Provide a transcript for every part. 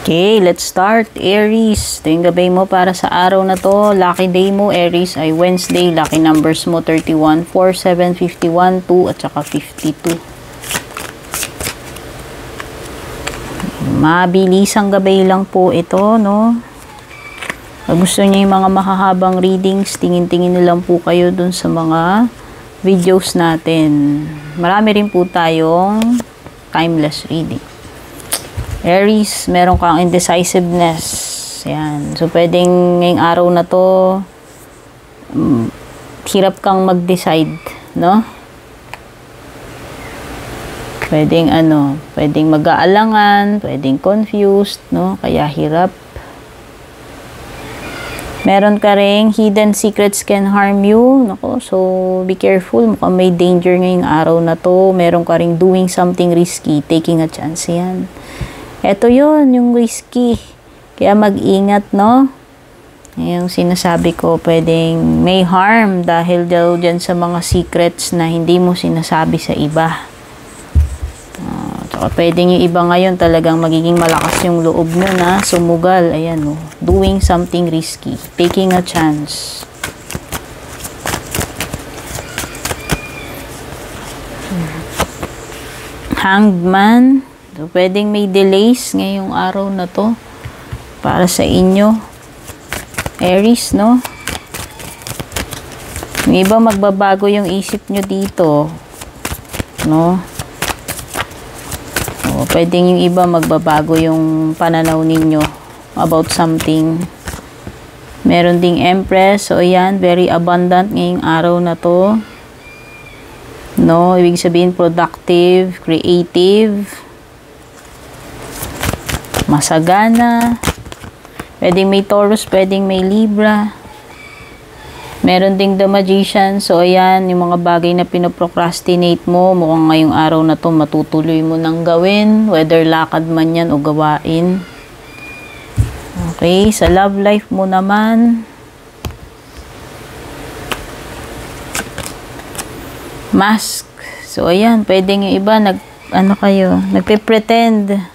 Okay, let's start. Aries, ito yung gabay mo para sa araw na to. Lucky day mo, Aries, ay Wednesday. Lucky numbers mo, 31, 4, 7, 51, 2, at saka 52. Mabilisang gabay lang po ito, no? Pag gusto niyo yung mga makahabang readings, tingin-tingin na lang po kayo dun sa mga videos natin. Marami rin po tayong timeless reading. Aries, meron kang indecisiveness. Yan. So, pwedeng ngayong araw na to, hirap kang mag-decide, no? Pwedeng pwedeng mag-aalangan, pwedeng confused, no? Kaya hirap. Meron ka ring hidden secrets can harm you. Nako, so be careful. Mukhang may danger ngayong araw na to. Meron ka ring doing something risky, taking a chance yan. Ito yun, yung risky. Kaya mag-ingat, no? Yung sinasabi ko, pwedeng may harm dahil daw dyan sa mga secrets na hindi mo sinasabi sa iba. Pwedeng yung iba ngayon talagang magiging malakas yung loob mo na sumugal. Ayan, no? Doing something risky. Taking a chance. Hanged Man. So, pwedeng may delays ngayong araw na to para sa inyo. Aries, no? Yung iba magbabago yung isip nyo dito. No? O, pwedeng yung iba magbabago yung pananaw ninyo about something. Meron ding Empress. So, ayan, very abundant ngayong araw na to. No? Ibig sabihin productive, creative, masagana. Pwedeng may Taurus, pwedeng may Libra. Meron ding The Magician. So, ayan, yung mga bagay na pinoprocrastinate mo, mukhang ngayong araw na to matutuloy mo nang gawin, whether lakad man yan o gawain. Okay, sa love life mo naman, Mask. So, ayan, pwedeng yung iba, nagpe-pretend.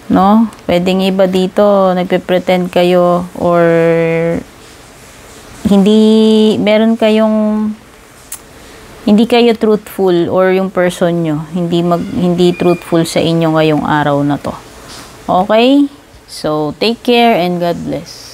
No? Pwedeng iba dito, nagpe-pretend kayo or meron kayong hindi kayo truthful or yung person nyo hindi truthful sa inyo ngayong araw na to. Okay? So, take care and God bless.